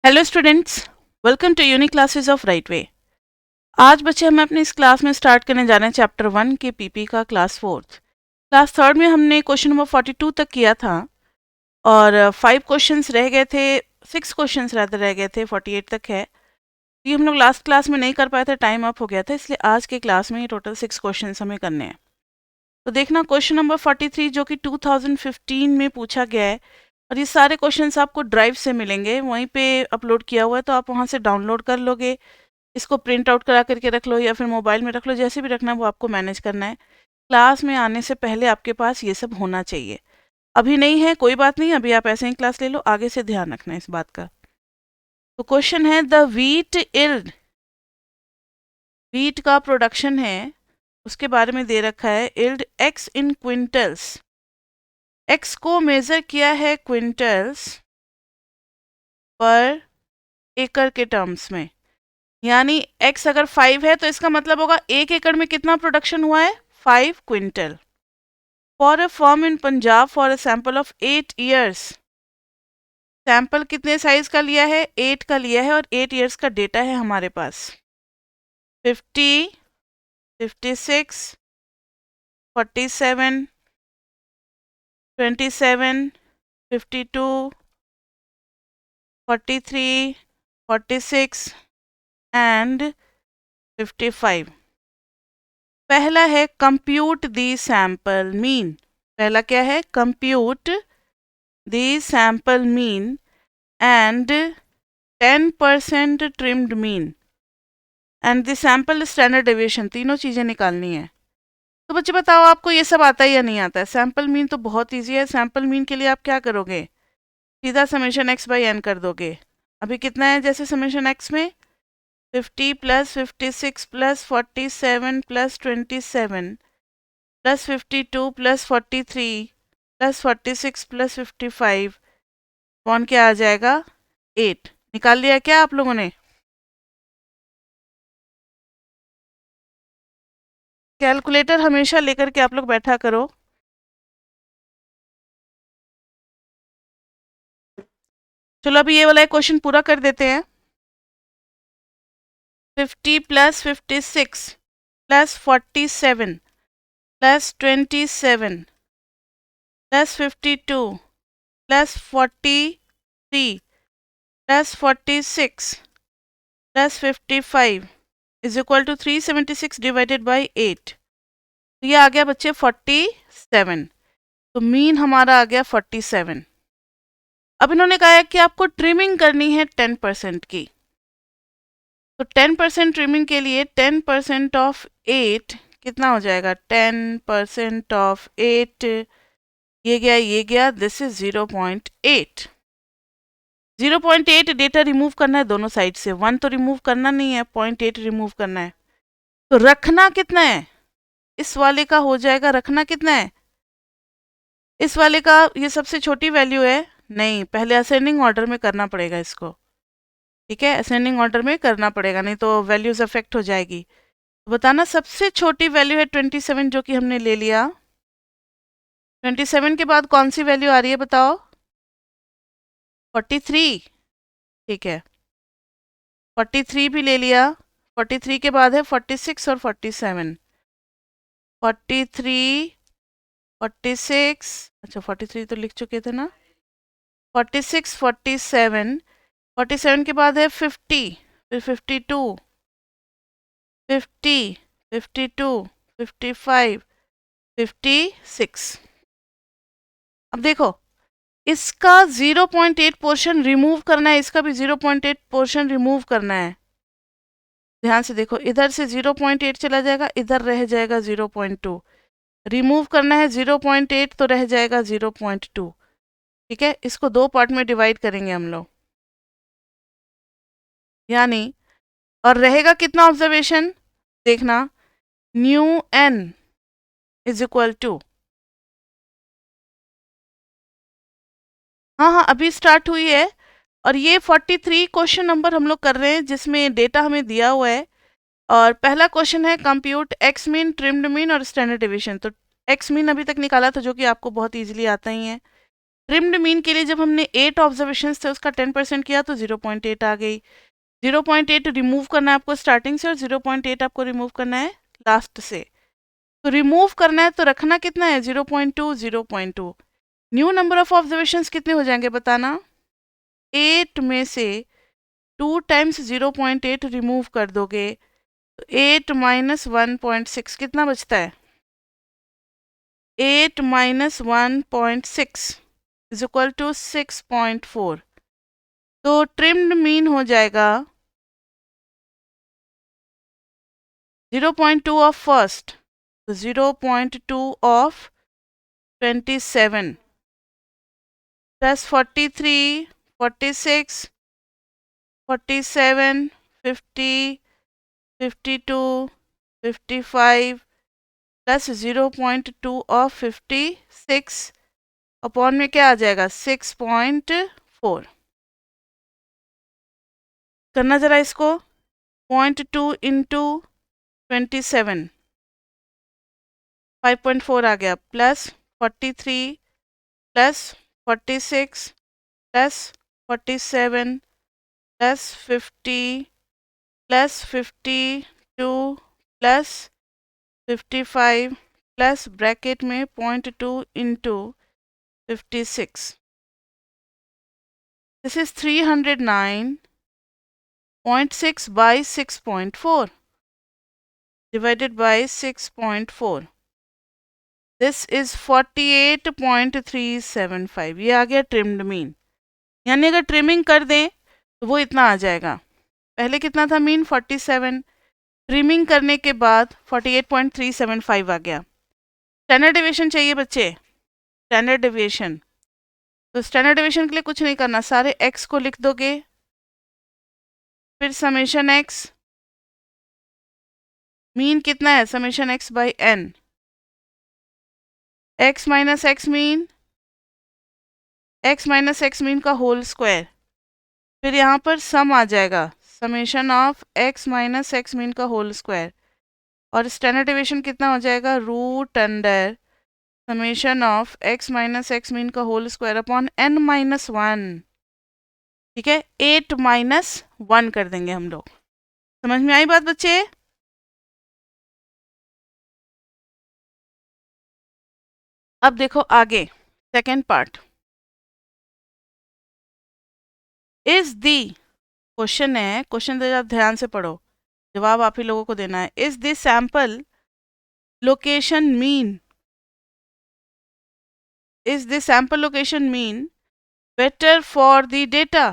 Hello students, welcome to unique classes of right way. आज बच्चे हम अपनी इस क्लास में स्टार्ट करने जा रहे हैं चैप्टर 1 के पीपी का क्लास 4th। क्लास 3rd में हमने क्वेश्चन नंबर 42 तक किया था और 5 क्वेश्चंस रह गए थे, 6 क्वेश्चंस रह गए थे, 48 तक है। ये हम लोग लास्ट क्लास में नहीं कर पाए थे, टाइम अप हो गया था, इसलिए आज के क्लास में ये टोटल 6 क्वेश्चंस हमें करने हैं। तो देखना क्वेश्चन नंबर 43 जो कि 2015 में पूछा गया है और ये सारे क्वेश्चंस आपको ड्राइव से मिलेंगे, वहीं पे अपलोड किया हुआ है, तो आप वहाँ से डाउनलोड कर लोगे। इसको प्रिंट आउट करा करके रख लो या फिर मोबाइल में रख लो, जैसे भी रखना है वो आपको मैनेज करना है। क्लास में आने से पहले आपके पास ये सब होना चाहिए। अभी नहीं है कोई बात नहीं, अभी आप ऐसे ही क्लास ले लो, आगे से ध्यान रखना है इस बात का। तो क्वेश्चन है द व्हीट इल्ड, व्हीट का प्रोडक्शन है उसके बारे में दे रखा है। इल्ड एक्स इन क्विंटल्स, एक्स को मेजर किया है क्विंटल्स पर एकड़ के टर्म्स में, यानी x अगर 5 है तो इसका मतलब होगा 1 एकड़ में कितना प्रोडक्शन हुआ है, 5 quintal. For a form in Punjab for a sample of 8 years, sample कितने साइज का लिया है, 8 का लिया है और 8 ईयर्स का डेटा है हमारे पास। 50, 56, 47, 27, 52, 43, 46 एंड 55। पहला है कंप्यूट दी सैंपल मीन, पहला क्या है, compute the sample mean and 10% trimmed mean and the sample standard deviation, तीनों चीज़ें निकालनी है। तो बच्चे बताओ आपको ये सब आता है या नहीं आता है। सैंपल मीन तो बहुत ईजी है। सैंपल मीन के लिए आप क्या करोगे, सीधा समेशन एक्स बाई एन कर दोगे। अभी कितना है, जैसे समेशन एक्स में 50 plus 56 plus 47 plus 27 plus 52 plus 43 plus 46 plus 55 कौन क्या आ जाएगा, 8। निकाल लिया क्या आप लोगों ने? कैलकुलेटर हमेशा लेकर के आप लोग बैठा करो। चलो अभी ये वाला क्वेश्चन पूरा कर देते हैं। 50 plus 56 plus 47 plus 27 plus 52 plus 43 plus 46 plus 55 is equal to 376 divided by 8। तो ये आ गया बच्चे 47। तो मीन हमारा आ गया 47। अब इन्होंने कहा है कि आपको ट्रिमिंग करनी है 10% की। तो 10% ट्रिमिंग के लिए 10% ऑफ 8 कितना हो जाएगा, 10% ऑफ 8, ये गया, दिस इज 0.8। 0.8 डेटा रिमूव करना है दोनों साइड से, 1 तो रिमूव करना नहीं है, 0.8 रिमूव करना है। तो रखना कितना है, इस वाले का हो जाएगा, रखना कितना है इस वाले का, ये सबसे छोटी वैल्यू है, नहीं पहले असेंडिंग ऑर्डर में करना पड़ेगा इसको, ठीक है, असेंडिंग ऑर्डर में करना पड़ेगा, नहीं तो वैल्यूज अफेक्ट हो जाएगी। तो बताना सबसे छोटी वैल्यू है 27 जो कि हमने ले लिया। 27 के बाद कौन सी वैल्यू आ रही है बताओ, 43, ठीक है, 43 भी ले लिया। 43 के बाद है 46 और 47, 43, 46, अच्छा 43 तो लिख चुके थे ना, 46, 47, 47 के बाद है 50, फिर 52, 50, 52, 55, 56। अब देखो इसका 0.8 पोर्शन रिमूव करना है, इसका भी 0.8 पोर्शन रिमूव करना है। ध्यान से देखो, इधर से 0.8 चला जाएगा, इधर रह जाएगा 0.2, रिमूव करना है 0.8 तो रह जाएगा 0.2, ठीक है। इसको दो पार्ट में डिवाइड करेंगे हम लोग, यानी और रहेगा कितना ऑब्जर्वेशन, देखना new n is equal to, हाँ अभी स्टार्ट हुई है और ये 43 क्वेश्चन नंबर हम लोग कर रहे हैं जिसमें डेटा हमें दिया हुआ है। और पहला क्वेश्चन है compute x mean, trimmed mean और स्टैंडर्ड डेविएशन। तो एक्स मीन अभी तक निकाला था जो कि आपको बहुत इजीली आता ही है। ट्रिम्ड मीन के लिए जब हमने 8 ऑब्जर्वेशंस थे उसका 10% किया तो 0.8 आ गई। 0.8 रिमूव करना है आपको स्टार्टिंग से और 0.8 आपको रिमूव करना है लास्ट से। तो रिमूव करना है तो रखना कितना है 0.2 0.2। न्यू नंबर ऑफ ऑब्जर्वेशंस कितने हो जाएंगे बताना। 8 में से 2 टाइम्स 0.8 रिमूव कर दोगे तो 8 माइनस 1.6 कितना बचता है 8 माइनस 1.6 इज इक्वल टू 6.4। तो ट्रिम्ड मीन हो जाएगा 0.2 ऑफ फर्स्ट, तो 0.2 of 27 plus 43 46 47 50 52 55 plus 0.2 of 56 upon में क्या आ जाएगा 6.4। करना जरा इसको 0.2 इंटू 27 5.4 आ गया plus 43 plus 46 plus 47 plus 50 plus 52 plus 55 plus bracket में 0.2 into 56। This is 309.6 by 6.4 divided by 6.4. This is 48.375। ये आ गया ट्रिम्ड मीन। यानी अगर ट्रिमिंग कर दें तो वो इतना आ जाएगा। पहले कितना था मीन 47, ट्रिमिंग करने के बाद 48.375 आ गया। स्टैंडर्ड डेविएशन चाहिए बच्चे, स्टैंडर्ड डेविएशन। तो स्टैंडर्ड डेविएशन के लिए कुछ नहीं करना, सारे एक्स को लिख दोगे, फिर समेशन एक्स, मीन कितना है summation x by n, x minus x mean, x minus x mean का होल स्क्वायर, फिर यहाँ पर सम आ जाएगा summation of x minus x mean का होल स्क्वायर, और स्टैंडर्ड डेविएशन कितना हो जाएगा root under summation of x minus x mean का whole square upon n minus 1। ठीक है, 8 माइनस 1 कर देंगे हम लोग। समझ में आई बात बच्चे? अब देखो आगे second part. Is the, question है, क्वेश्चन जरा ध्यान से पढ़ो, जवाब आप ही लोगों को देना है। Is this sample location mean, is this sample location mean better for the data,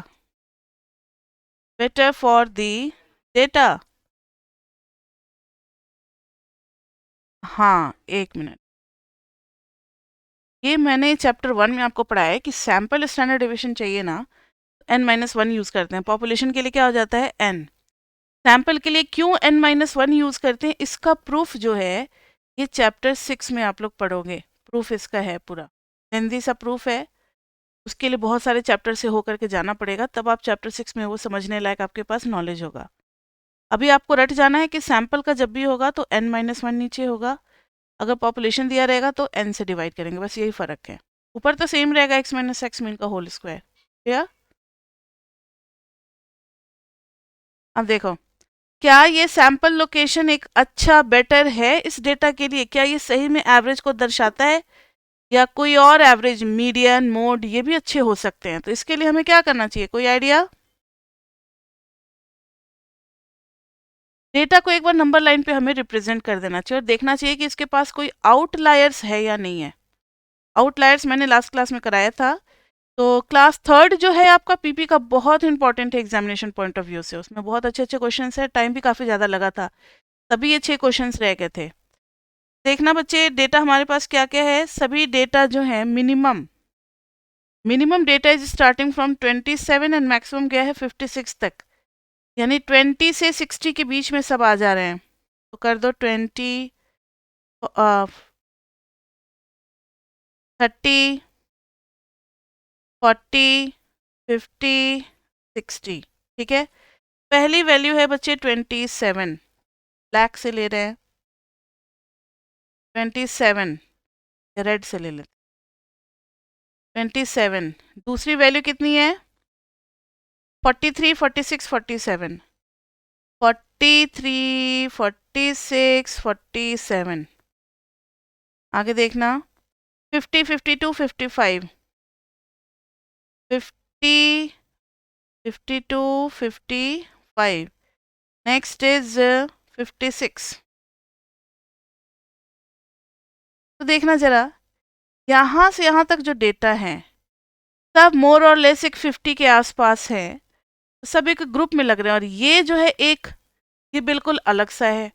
better for the data. हाँ एक मिनट, ये मैंने चैप्टर 1 में आपको पढ़ाया है कि सैंपल स्टैंडर्ड डेविएशन चाहिए ना, n-1 यूज़ करते हैं। पॉपुलेशन के लिए क्या हो जाता है n, सैंपल के लिए क्यों n-1 यूज़ करते हैं, इसका प्रूफ जो है ये चैप्टर 6 में आप लोग पढ़ोगे। प्रूफ इसका है पूरा, हिंदी सा प्रूफ है, उसके लिए बहुत सारे चैप्टर से होकर के जाना पड़ेगा, तब आप चैप्टर 6 में वो समझने लायक आपके पास नॉलेज होगा। अभी आपको रट जाना है कि सैंपल का जब भी होगा तो n-1 नीचे होगा, अगर पॉपुलेशन दिया रहेगा तो n से डिवाइड करेंगे, बस यही फ़र्क है। ऊपर तो सेम रहेगा x माइनस एक्स मीन का होल स्क्वायर। या अब देखो, क्या ये सैंपल लोकेशन एक अच्छा बेटर है इस डेटा के लिए, क्या ये सही में एवरेज को दर्शाता है, या कोई और एवरेज मीडियन मोड ये भी अच्छे हो सकते हैं। तो इसके लिए हमें क्या करना चाहिए, कोई आइडिया? डेटा को एक बार नंबर लाइन पे हमें रिप्रेजेंट कर देना चाहिए और देखना चाहिए कि इसके पास कोई आउटलायर्स है या नहीं है। आउटलायर्स मैंने लास्ट क्लास में कराया था। तो क्लास थर्ड जो है आपका पीपी का बहुत इंपॉर्टेंट है एग्जामिनेशन पॉइंट ऑफ व्यू से, उसमें बहुत अच्छे अच्छे क्वेश्चन है, टाइम भी काफ़ी ज़्यादा लगा था, तभी ये 6 क्वेश्चन रह गए थे। देखना बच्चे डेटा हमारे पास क्या क्या है, सभी डेटा जो है minimum, minimum data is starting from 27 and maximum गया है 56 तक, यानी 20 से 60 के बीच में सब आ जा रहे हैं। तो कर दो 20 30 40 50 60। ठीक है, पहली वैल्यू है बच्चे 27, ब्लैक से ले रहे हैं 27, रेड से ले लेते 27, दूसरी वैल्यू कितनी है 43, 46, 47, 43, 46, 47, आगे देखना 50, 52, 55, 50, 52, 55, नेक्स्ट इज 56। तो देखना जरा, यहाँ से यहाँ तक जो डेटा है सब मोर और लेस एक 50 के आसपास है, सब एक ग्रुप में लग रहे हैं, और ये जो है एक, ये बिल्कुल अलग सा है।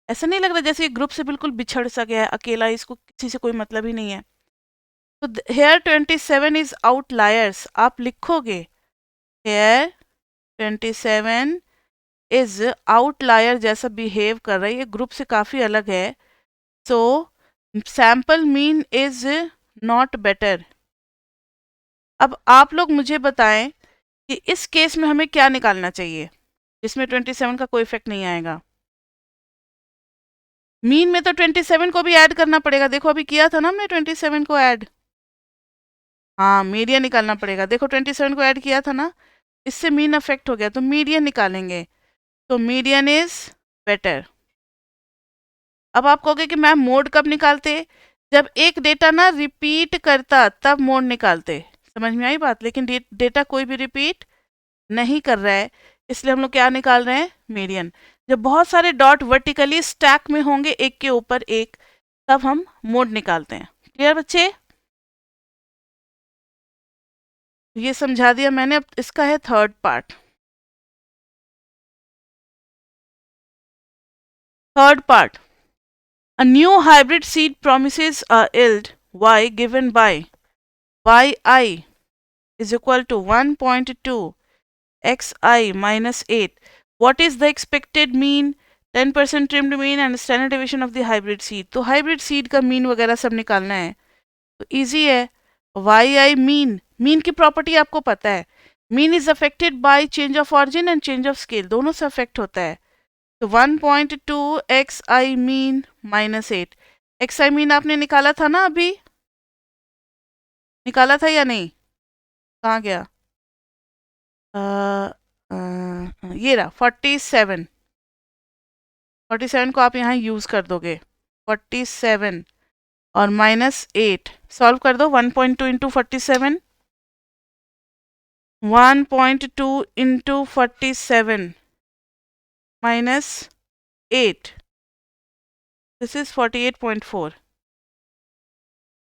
ऐसा नहीं लग रहा जैसे ये ग्रुप से बिल्कुल बिछड़ सा गया है, अकेला, इसको किसी से कोई मतलब ही नहीं है। तो हेयर 27 इज आउटलायर्स, आप लिखोगे हेयर 27 इज आउटलायर जैसा बिहेव कर रहा है, ये ग्रुप से काफ़ी अलग है। So sample mean is not better. अब आप लोग मुझे बताएं कि इस केस में हमें क्या निकालना चाहिए जिसमें 27 का कोई इफेक्ट नहीं आएगा। मीन में तो 27 को भी ऐड करना पड़ेगा, देखो अभी किया था ना हमने 27 को ऐड। हाँ, मीडियन निकालना पड़ेगा, देखो 27 को ऐड किया था ना, इससे मीन अफेक्ट हो गया, तो मीडियन निकालेंगे, तो मीडियन इज बेटर। अब आप कहोगे कि मैम मोड कब निकालते, जब एक डेटा ना रिपीट करता तब मोड निकालते, समझ में आई बात। लेकिन डेटा कोई भी रिपीट नहीं कर रहा है, इसलिए हम लोग क्या निकाल रहे हैं, मीडियन। जब बहुत सारे डॉट वर्टिकली स्टैक में होंगे एक के ऊपर एक, तब हम मोड निकालते हैं। क्लियर बच्चे, ये समझा दिया मैंने। अब इसका है third part. Third part, a new hybrid seed promises a yield y given by yi is equal to 1.2 xi minus 8. What is the expected mean, 10% trimmed mean and standard deviation of the hybrid seed? तो hybrid seed का mean वगैरह सब निकालना है, तो easy है। yi mean की property आपको पता है, mean is affected by change of origin and change of scale, दोनों से affect होता है। तो 1.2 xi mean minus 8, xi mean आपने निकाला था ना, अभी निकाला था या नहीं, कहाँ गया, ये रहा 47, 47 को आप यहाँ यूज कर दोगे, 47 और माइनस 8 सॉल्व कर दो, 1.2 into 47, 1.2 into 47 minus 8, this is 48.4,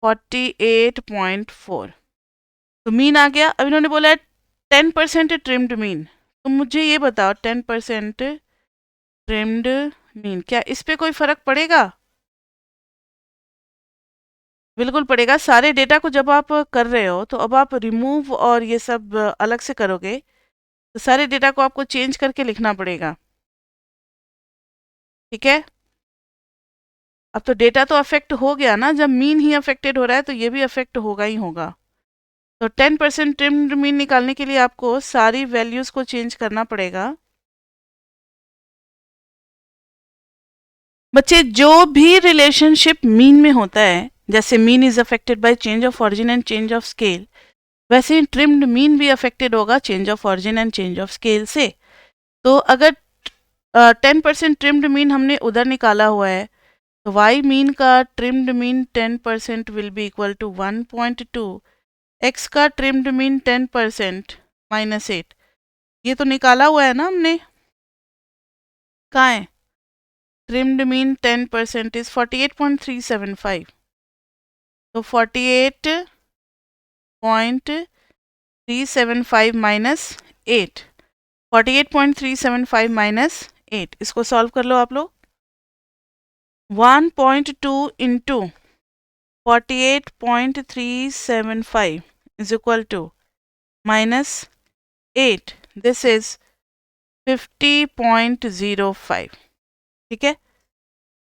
48.4, तो मीन आ गया। अब इन्होंने बोला है 10% ट्रिम्ड मीन, तो मुझे ये बताओ 10% ट्रिम्ड मीन, क्या इस पे कोई फर्क पड़ेगा, बिल्कुल पड़ेगा। सारे डेटा को जब आप कर रहे हो तो अब आप रिमूव और ये सब अलग से करोगे, तो सारे डेटा को आपको चेंज करके लिखना पड़ेगा, ठीक है। अब तो डेटा तो अफेक्ट हो गया ना, जब मीन ही अफेक्टेड हो रहा है तो ये भी अफेक्ट होगा ही होगा। तो 10% ट्रिम्ड मीन निकालने के लिए आपको सारी वैल्यूज को चेंज करना पड़ेगा। बच्चे, जो भी रिलेशनशिप मीन में होता है, जैसे mean is affected by change of origin and change of scale, वैसे ही ट्रिम्ड मीन भी अफेक्टेड होगा change of origin and change of scale से। तो अगर 10% ट्रिम्ड मीन हमने उधर निकाला हुआ है, तो वाई मीन का trimmed mean 10% will be equal to 1.2, X का ट्रिम्ड मीन 10% माइनस 8, ये तो निकाला हुआ है ना हमने, कहाँ है, ट्रिम्ड मीन 10% इज 48.375, तो 48.375 माइनस 8, 48.375 माइनस 8, इसको सॉल्व कर लो आप लोग। 1.2 into 48.375 is equal to minus 8, this is 50.05, ठीक है।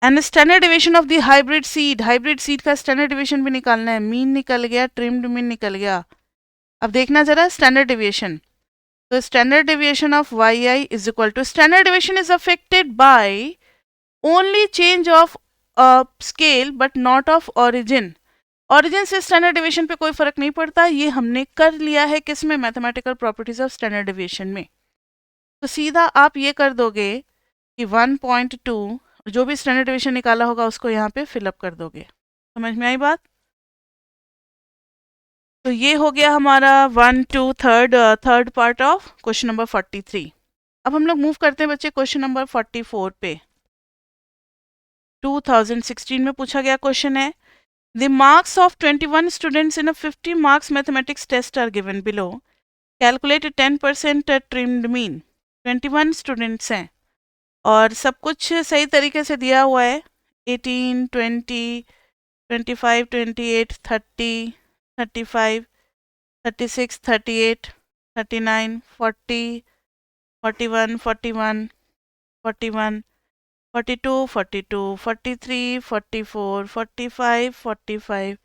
And standard deviation of the hybrid seed का स्टैंडर्ड डिविएशन भी निकालना है, मीन निकल गया, ट्रिम्ड मीन निकल गया। अब देखना जरा स्टैंडर्ड डिविएशन, तो standard deviation of Y I is equal to, standard deviation is affected by only change of scale but not of origin, origin से स्टैंडर्ड डिवीजन पे कोई फर्क नहीं पड़ता, ये हमने कर लिया है किस में, mathematical properties of standard division में। तो सीधा आप ये कर दोगे कि 1.2 जो भी स्टैंडर्ड डिवीजन निकाला होगा उसको यहाँ पे फिलअप कर दोगे। समझ में आई बात? तो ये हो गया हमारा 1 2 third part of question number 43। अब हम लोग मूव करते हैं बच्चे क्वेश्चन नंबर 44 पे। 2016 में पूछा गया क्वेश्चन है, the marks of 21 students in a 50 marks mathematics test are given below, calculate 10% trimmed mean. 21 students हैं और सब कुछ सही तरीके से दिया हुआ है, 18 20 25 28 30 35 36 38 39 40 41 41 41 42 42 43 44 45 45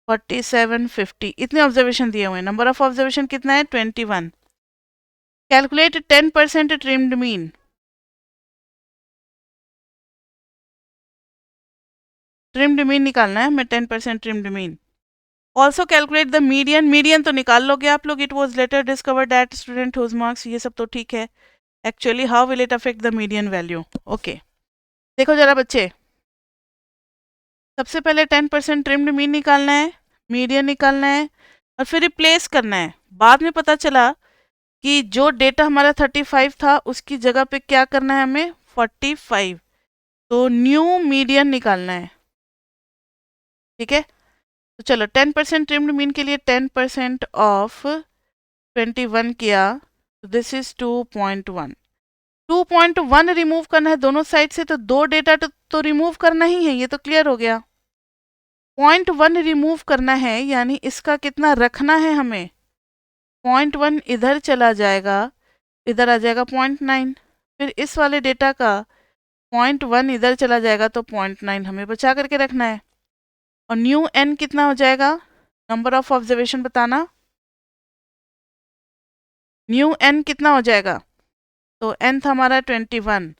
47 50 इतने ऑब्जर्वेशन दिए हुए हैं। नंबर ऑफ ऑब्जर्वेशन कितना है? 21। Calculate 10% trimmed mean. Trimmed mean निकालना है हमें, 10% trimmed mean. Also calculate the median. Median तो निकाल लोगे आप लोग, it was later discover that student whose marks, ये सब तो ठीक है। Actually how will it affect the median value? Okay, देखो जरा बच्चे, सबसे पहले 10% ट्रिम्ड मीन निकालना है, मीडियन निकालना है और फिर रिप्लेस करना है। बाद में पता चला कि जो डेटा हमारा 35 था उसकी जगह पे क्या करना है हमें? 45। तो न्यू मीडियन निकालना है, ठीक है। तो चलो 10% ट्रिम्ड मीन के लिए 10% ऑफ 21 किया, तो दिस इज 2.1। 2.1 रिमूव करना है दोनों साइड से, तो दो डेटा तो रिमूव करना ही है, ये तो क्लियर हो गया। 0.1 रिमूव करना है, यानी इसका कितना रखना है हमें? 0.1 इधर चला जाएगा, इधर आ जाएगा 0.9, फिर इस वाले डेटा का 0.1 इधर चला जाएगा, तो 0.9 हमें बचा करके रखना है। और न्यू एन कितना हो जाएगा? नंबर ऑफ ऑब्जर्वेशन बताना। न्यू एन कितना हो जाएगा? तो एन था हमारा 21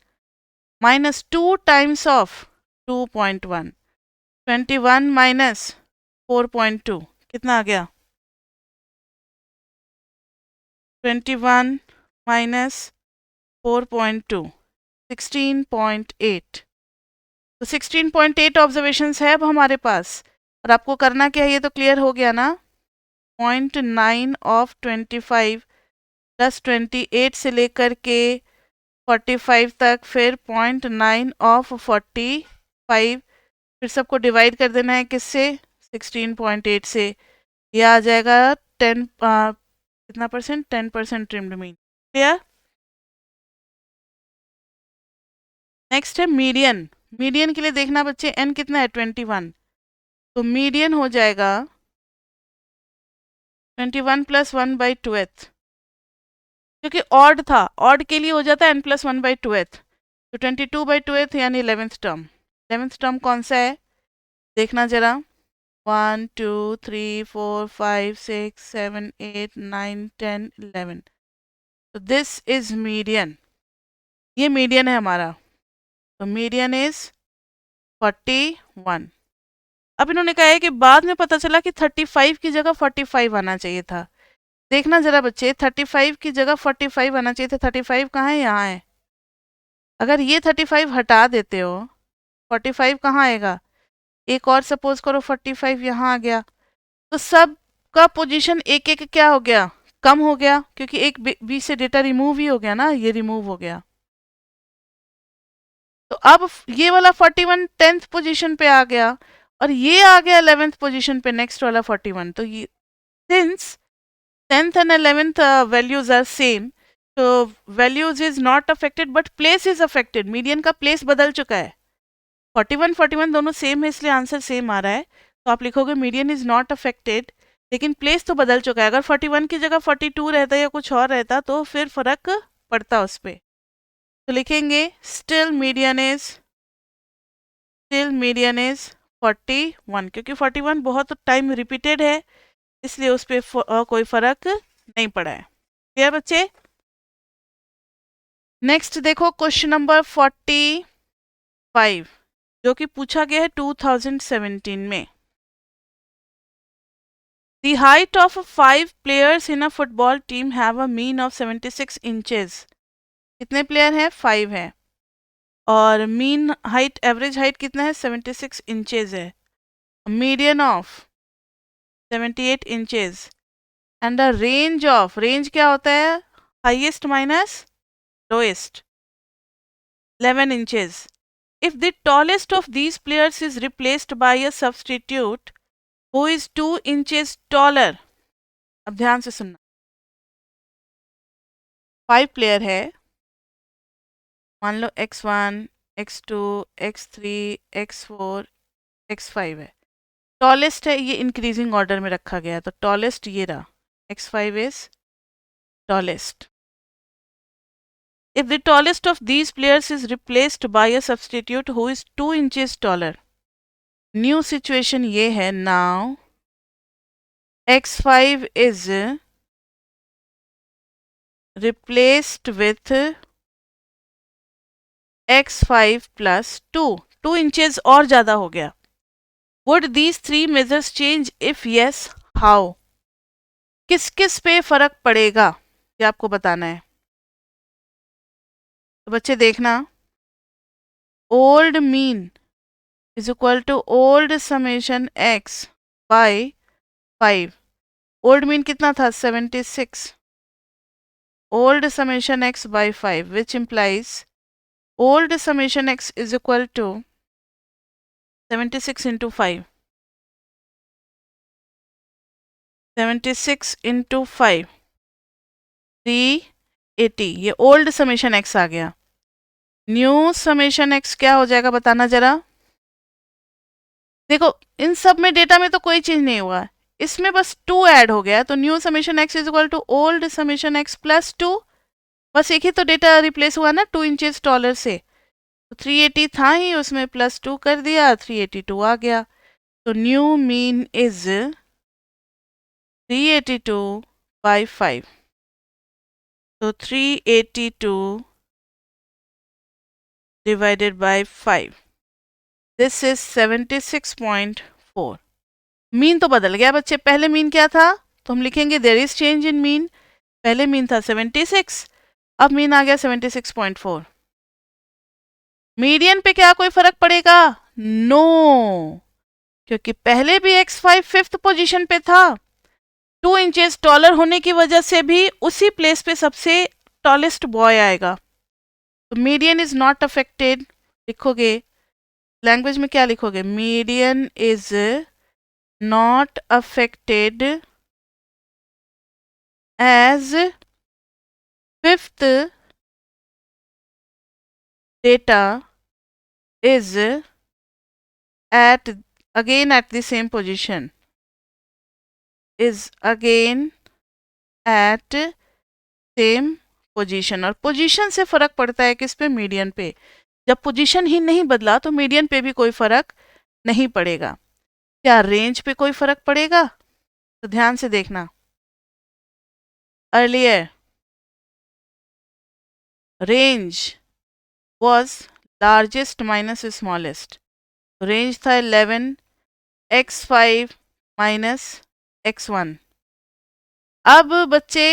माइनस 2 टाइम्स ऑफ 2.1, 21 माइनस 4.2 कितना आ गया? 21 माइनस 4.2 16.8। तो 16.8 ऑब्जर्वेशंस है अब हमारे पास, और आपको करना क्या है ये तो क्लियर हो गया ना। 0.9 ऑफ 25 प्लस 28 से लेकर के 45 तक, फिर 0.9 ऑफ 45, फिर सबको डिवाइड कर देना है किससे? 16.8 से। ये आ जाएगा 10 कितना percent? 10% trimmed mean. Clear? Next है मीडियन। मीडियन के लिए देखना बच्चे, एन कितना है? 21। तो मीडियन हो जाएगा 21 प्लस 1/2, क्योंकि ऑड था, ऑड के लिए हो जाता है n प्लस 1/2। तो 22/2 यानी 11th टर्म। 11th टर्म कौन सा है देखना जरा। 1 2 3 4 5 6 7 8 9 10 11। तो दिस इज मीडियन, ये मीडियन है हमारा। तो मीडियन इज 41। अब इन्होंने कहा है कि बाद में पता चला कि 35 की जगह 45 आना चाहिए था। देखना जरा बच्चे, 35 की जगह 45 आना चाहिए था। 35 कहाँ है? यहाँ है। अगर ये 35 हटा देते हो, 45 कहाँ आएगा? एक और सपोज करो 45 यहाँ आ गया, तो सब का पोजीशन एक एक क्या हो गया? कम हो गया, क्योंकि एक बी से डेटा रिमूव ही हो गया ना, ये रिमूव हो गया। तो अब ये वाला 41 10th पोजीशन पे आ गया और ये आ गया 11th पोजीशन पे, नेक्स्ट वाला 41। तो ये since 10th and 11th values are same, so values is not affected but place is affected। Median का प्लेस बदल चुका है। 41 41 दोनों सेम है, इसलिए आंसर सेम आ रहा है। तो आप लिखोगे मीडियन इज नॉट अफेक्टेड, लेकिन प्लेस तो बदल चुका है। अगर 41 की जगह 42 रहता या कुछ और रहता तो फिर फर्क पड़ता उस पर। तो लिखेंगे स्टिल मीडियन इज 41, क्योंकि 41 बहुत टाइम रिपीटेड है, इसलिए उस पर कोई फर्क नहीं पड़ा है। क्लियर बच्चे? नेक्स्ट देखो क्वेश्चन नंबर 45, जो कि पूछा गया है 2017 में। The height of 5 players in a football team have a mean of 76 inches. कितने प्लेयर हैं? 5 है और मीन हाइट, एवरेज हाइट कितना है? 76 इंचेस है. Median of 78 inches and the range of, range क्या होता है? Highest minus lowest, 11 inches. If the tallest of these players is replaced by a substitute who is 2 inches taller, अब ध्यान से सुनना, 5 प्लेयर है, मान लो x1, x2, x3, x4, x5 है. टॉलेस्ट है, ये इंक्रीजिंग ऑर्डर में रखा गया है, तो टॉलेस्ट ये रहा, x5 is tallest. If the tallest of these players is replaced by a substitute who is 2 inches taller, new situation ये है, now x5 is replaced with x5 plus 2. 2 inches और ज़्यादा हो गया. Would these three measures change? If yes, how? किस किस पे फर्क पड़ेगा ये आपको बताना है. तो बच्चे देखना, old mean is equal to old summation x by 5. Old mean कितना था? 76. Old summation x by 5 which implies old summation x is equal to 76 into 5. 76 into 5 380. ये ओल्ड समेशन x आ गया. न्यू समेशन x क्या हो जाएगा बताना जरा. देखो इन सब में डेटा में तो कोई चेंज नहीं हुआ, इसमें बस 2 ऐड हो गया, तो new summation x is equal to old summation x plus 2. बस एक ही तो डेटा रिप्लेस हुआ ना 2 इंचेस टॉलर से, तो 380 था ही, उसमें प्लस 2 कर दिया, 382 आ गया. तो न्यू मीन इज 382 बाई 5. तो 382 divided by 5. This is 76.4. Mean तो बदल गया बच्चे. पहले मीन क्या था? तो हम लिखेंगे there is change in mean. पहले मीन था 76, अब मीन आ गया 76.4. मीडियन पे क्या कोई फर्क पड़ेगा? नो क्योंकि पहले भी x5 5th पोजीशन पे था. 2 इंचेस टॉलर होने की वजह से भी उसी प्लेस पे सबसे टॉलेस्ट बॉय आएगा. तो मीडियन इज नॉट अफेक्टेड. लिखोगे लैंग्वेज में क्या लिखोगे? Median is not affected as 5th data is at again at the same position, is again at same position. और पोजीशन से फर्क पड़ता है किस पे? मीडियन पे. जब पोजीशन ही नहीं बदला तो मीडियन पे भी कोई फर्क नहीं पड़ेगा. क्या रेंज पे कोई फर्क पड़ेगा? तो ध्यान से देखना. Earlier range was largest minus smallest. Range था 11, x5 माइनस x1. अब बच्चे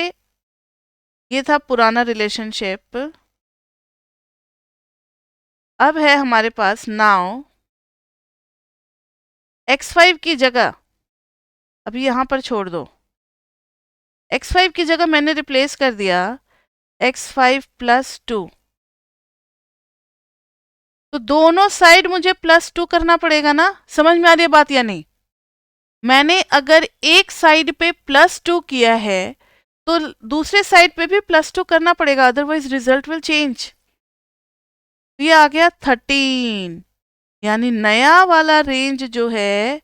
ये था पुराना रिलेशनशिप. अब है हमारे पास नाउ x5 की जगह, अभी यहां पर छोड़ दो, x5 की जगह मैंने रिप्लेस कर दिया x5 प्लस 2. तो दोनों साइड मुझे प्लस 2 करना पड़ेगा ना. समझ में आ रही है बात या नहीं? मैंने अगर एक साइड पे प्लस 2 किया है तो दूसरे साइड पे भी प्लस 2 करना पड़ेगा, अदरवाइज रिजल्ट विल चेंज. ये आ गया 13, यानी नया वाला रेंज जो है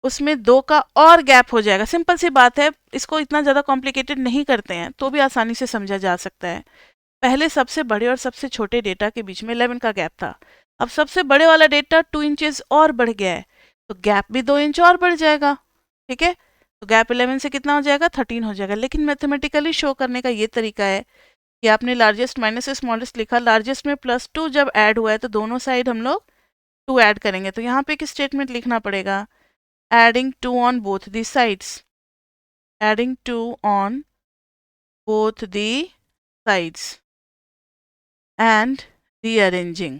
उसमें 2 का और गैप हो जाएगा. सिंपल सी बात है, इसको इतना ज़्यादा कॉम्प्लिकेटेड नहीं करते हैं तो भी आसानी से समझा जा सकता है. पहले सबसे बड़े और सबसे छोटे डेटा के बीच में 11 का गैप था. अब सबसे बड़े वाला डेटा 2 इंचेस और बढ़ गया है, तो गैप भी 2 इंच और बढ़ जाएगा. ठीक है, तो गैप 11 से कितना हो जाएगा? 13 हो जाएगा. लेकिन मैथमेटिकली शो करने का ये तरीका है कि आपने लार्जेस्ट माइनस स्मॉलेस्ट लिखा, लार्जेस्ट में प्लस 2 जब ऐड हुआ है तो दोनों साइड हम लोग 2 ऐड करेंगे. तो यहाँ पे एक स्टेटमेंट लिखना पड़ेगा, adding 2 on both the sides. adding 2 on both the sides and rearranging.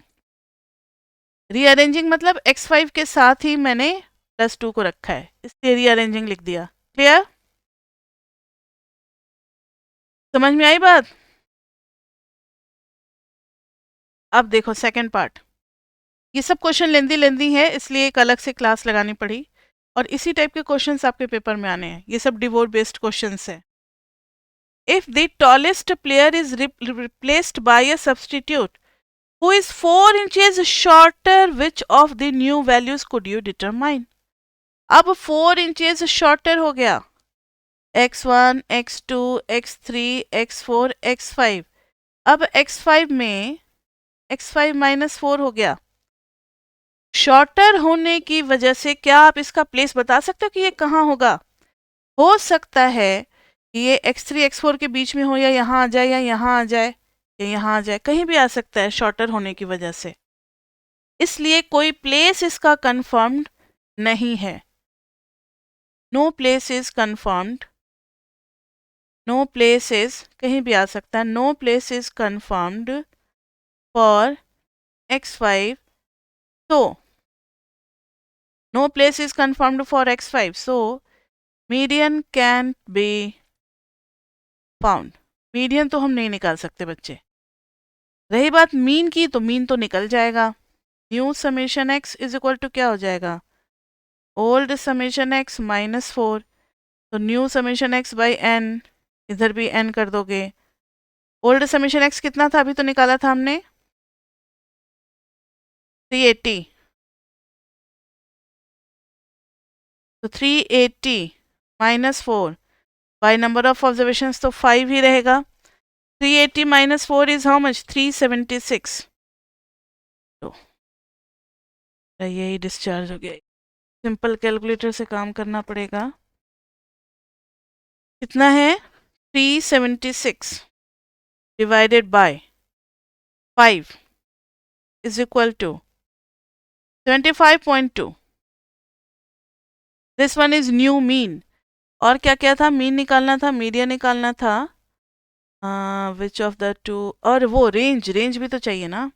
Rearranging मतलब x5 के साथ ही मैंने +2 को रखा है, इसलिए रीअरेंजिंग लिख दिया। क्लियर? समझ में आई बात? अब देखो सेकंड पार्ट। ये सब क्वेश्चन लेंदी है, इसलिए एक अलग से क्लास लगानी पड़ी, और इसी टाइप के क्वेश्चंस आपके पेपर में आने हैं। ये सब डिवोट बेस्ड क्वेश्चंस है। If the tallest player is replaced by a substitute who is 4 inches shorter, which of the new values could you determine? अब 4 inches shorter हो गया, x1, x2, x3, x4, x5। अब x5 में x5 -4 हो गया। Shorter होने की वजह से क्या आप इसका प्लेस बता सकते हो कि ये कहाँ होगा? हो सकता है कि ये x3, x4 के बीच में हो, या यहाँ आ जाए, या यहाँ आ जाए, या यहाँ आ जाए, कहीं भी आ सकता है शॉर्टर होने की वजह से। इसलिए कोई प्लेस इसका कंफर्म्ड नहीं है। No place is confirmed, no place is कहीं भी आ सकता है, no place is confirmed for x5, so no place is confirmed for x5, so median can't be found। Median तो हम नहीं निकाल सकते बच्चे। रही बात मीन की, तो मीन तो निकल जाएगा। New summation x is equal to क्या हो जाएगा? ओल्ड समेशन x -4, तो new summation x by n, इधर भी n कर दोगे। ओल्ड समेशन x कितना था? अभी तो निकाला था हमने 380, तो 380 -4 बाय नंबर ऑफ ऑब्जर्वेशंस तो 5 ही रहेगा। 380 -4 इज हाउ मच? 376। तो यही डिस्चार्ज हो गया। सिंपल कैलकुलेटर से काम करना पड़ेगा। कितना है? 376 divided by 5 is equal to 75.2। This one is new mean. और क्या क्या था? मीन निकालना था, मीडियन निकालना था, विच ऑफ द टू, और वो रेंज, रेंज भी तो चाहिए ना।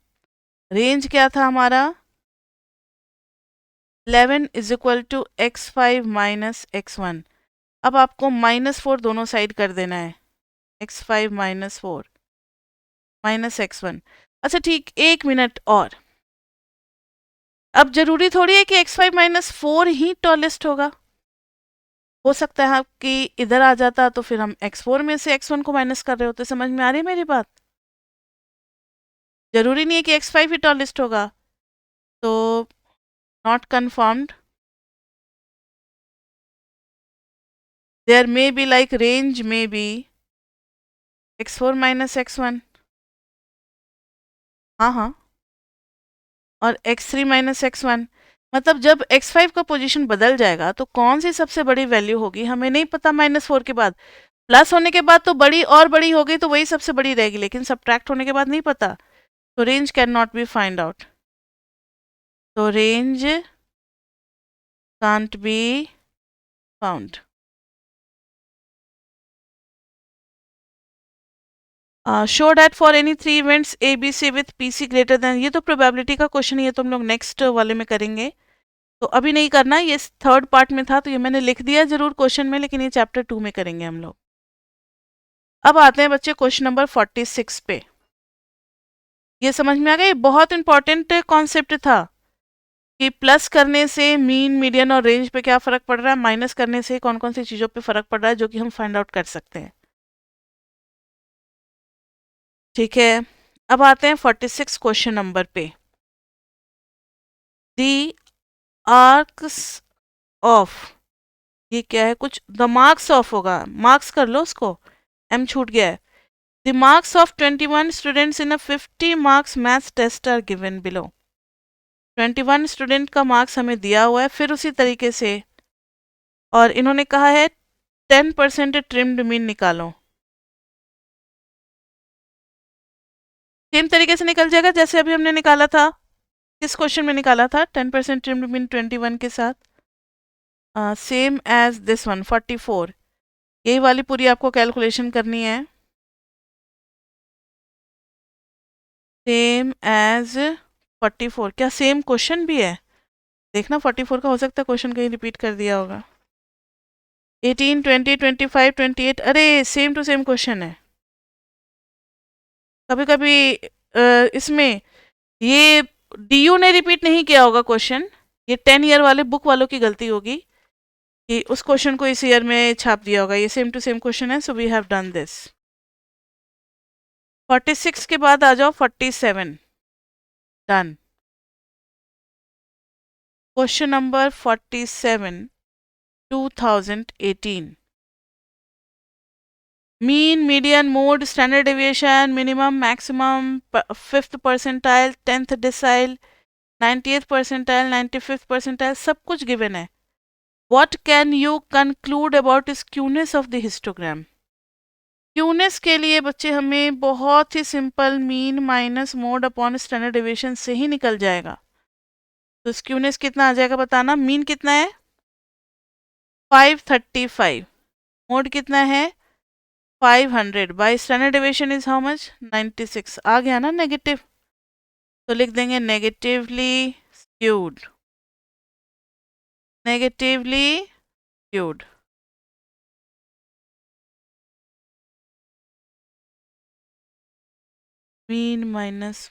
रेंज क्या था हमारा? 11 is equal to x5 minus x1। अब आपको -4 दोनों साइड कर देना है, x5 -4 माइनस x1। अच्छा ठीक, 1 मिनट और। अब जरूरी थोड़ी है कि x5 -4 ही टॉलेस्ट होगा। हो सकता है कि इधर आ जाता तो फिर हम x4 में से x1 को माइनस कर रहे होते। समझ में आ रही है मेरी बात? जरूरी नहीं है कि x5 ही टॉलेस्ट होगा। तो not confirmed, there may be like range में बी x4 माइनस x1, हाँ हाँ, और x3 माइनस x1। मतलब जब x5 का पोजीशन बदल जाएगा तो कौन सी सबसे बड़ी वैल्यू होगी हमें नहीं पता। -4 के बाद, प्लस होने के बाद तो बड़ी और बड़ी होगी, तो वही सबसे बड़ी रहेगी, लेकिन सब्ट्रैक्ट होने के बाद नहीं पता, तो range can not be find out. तो range can't be found. Show that for any 3 events A B C with P C greater than, ये तो प्रोबेबिलिटी का क्वेश्चन, ये तो हम लोग नेक्स्ट वाले में करेंगे, तो अभी नहीं करना। ये थर्ड पार्ट में था, तो ये मैंने लिख दिया जरूर क्वेश्चन में, लेकिन ये चैप्टर 2 में करेंगे हम लोग। अब आते हैं बच्चे क्वेश्चन नंबर 46 पे। ये समझ में आ गया? बहुत इंपॉर्टेंट कॉन्सेप्ट था कि प्लस करने से मीन, मीडियन और रेंज पे क्या फर्क पड़ रहा है, माइनस करने से कौन कौन सी चीजों पे फर्क पड़ रहा है, जो कि हम फाइंड आउट कर सकते हैं। ठीक है, अब आते हैं 46 क्वेश्चन नंबर पे। दी आर्क्स ऑफ, ये क्या है? कुछ द मार्क्स ऑफ होगा, मार्क्स कर लो उसको, एम छूट गया है। The marks of 21 students in a 50 marks maths test are given below. 21 student का मार्क्स हमें दिया हुआ है, फिर उसी तरीके से, और इन्होंने कहा है 10% ट्रिम्ड मीन निकालो। सेम तरीके से निकल जाएगा जैसे अभी हमने निकाला था, किस क्वेश्चन में निकाला था 10% ट्रिम्ड मीन 21 के साथ, सेम एज दिस वन 44। यही वाली पूरी आपको कैलकुलेशन करनी है। सेम एज 44, क्या सेम क्वेश्चन भी है? देखना 44 का हो सकता है क्वेश्चन कहीं रिपीट कर दिया होगा। 18, 20, 25, 28, अरे सेम टू सेम क्वेश्चन है। कभी कभी इसमें ये डीयू ने रिपीट नहीं किया होगा क्वेश्चन, ये 10 ईयर वाले बुक वालों की गलती होगी कि उस क्वेश्चन को इस ईयर में छाप दिया होगा। ये सेम टू सेम क्वेश्चन है, so we have done this. 46 के बाद आ जाओ 47, done. Question number 47, 2018। Mean, median, mode, standard deviation, minimum, maximum, 5th percentile, 10th decile, 90th percentile, 95th percentile, सब कुछ गिवन है। What can you conclude about skewness of the histogram? Skewness के लिए बच्चे हमें बहुत ही simple mean minus mode upon standard deviation से ही निकल जाएगा। तो स्क्यूनेस कितना आ जाएगा बताना। मीन कितना है 535, मोड कितना है 500, by standard deviation is how much 96। आ गया ना नेगेटिव, तो लिख देंगे negatively skewed, negatively skewed. Mean minus,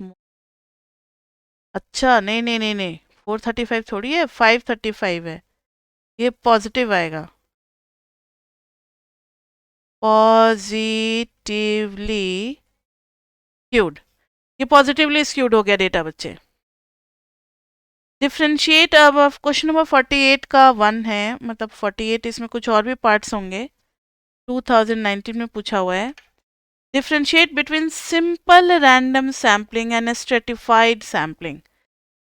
अच्छा नहीं नहीं नहीं नहीं, 435 थोड़ी है, 535 है, ये पॉजिटिव आएगा, पॉजिटिवली स्क्यूड। ये पॉजिटिवली स्क्यूड हो गया डेटा बच्चे। डिफ्रेंशिएट, अब क्वेश्चन नंबर 48 का 1 है, मतलब 48 इसमें कुछ और भी पार्ट्स होंगे, 2019 में पूछा हुआ है। Differentiate between simple random sampling and stratified sampling.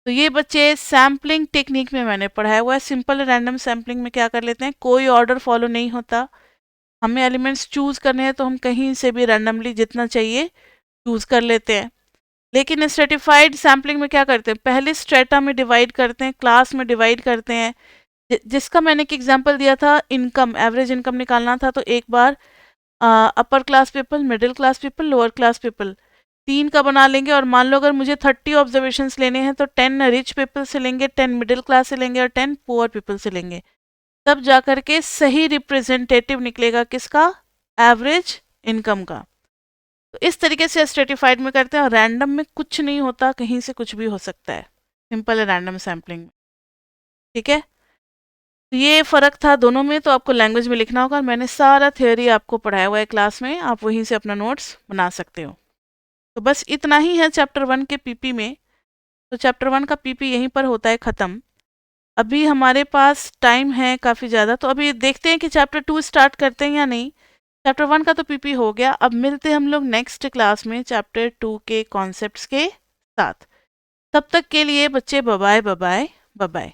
तो ये बच्चे सैम्पलिंग टेक्निक में मैंने पढ़ाया हुआ है। सिंपल रैंडम सैम्पलिंग में क्या कर लेते हैं, कोई ऑर्डर फॉलो नहीं होता, हमें एलिमेंट्स चूज करने हैं तो हम कहीं से भी रैंडमली जितना चाहिए चूज कर लेते हैं। लेकिन स्ट्रेटिफाइड सैम्पलिंग में क्या करते हैं, पहले स्ट्रेटा में डिवाइड करते हैं, क्लास में डिवाइड करते हैं। जिसका मैंने एक एग्जांपल दिया था, इनकम, एवरेज इनकम निकालना था, तो एक बार upper class people, middle class people, lower class people, 3 का बना लेंगे। और मान लो अगर मुझे 30 ऑब्जर्वेशंस लेने हैं तो 10 रिच पीपल से लेंगे, 10 मिडिल क्लास से लेंगे और 10 पुअर पीपल से लेंगे, तब जाकर के सही रिप्रेजेंटेटिव निकलेगा किसका, एवरेज इनकम का। तो इस तरीके से स्ट्रेटिफाइड में करते हैं, और रैंडम में कुछ नहीं होता, कहीं से कुछ भी हो सकता है, सिंपल रैंडम सैम्पलिंग में। ठीक है, तो ये फ़र्क था दोनों में, तो आपको लैंग्वेज में लिखना होगा। मैंने सारा थ्योरी आपको पढ़ाया हुआ है क्लास में, आप वहीं से अपना नोट्स बना सकते हो। तो बस इतना ही है चैप्टर 1 के पीपी में। तो चैप्टर 1 का पीपी यहीं पर होता है ख़त्म। अभी हमारे पास टाइम है काफ़ी ज़्यादा, तो अभी देखते हैं कि चैप्टर 2 स्टार्ट करते हैं या नहीं। चैप्टर 1 का तो पीपी हो गया, अब मिलते हैं हम लोग नेक्स्ट क्लास में चैप्टर 2 के कॉन्सेप्ट्स के साथ। तब तक के लिए बच्चे बाय बाय, बाय बाय।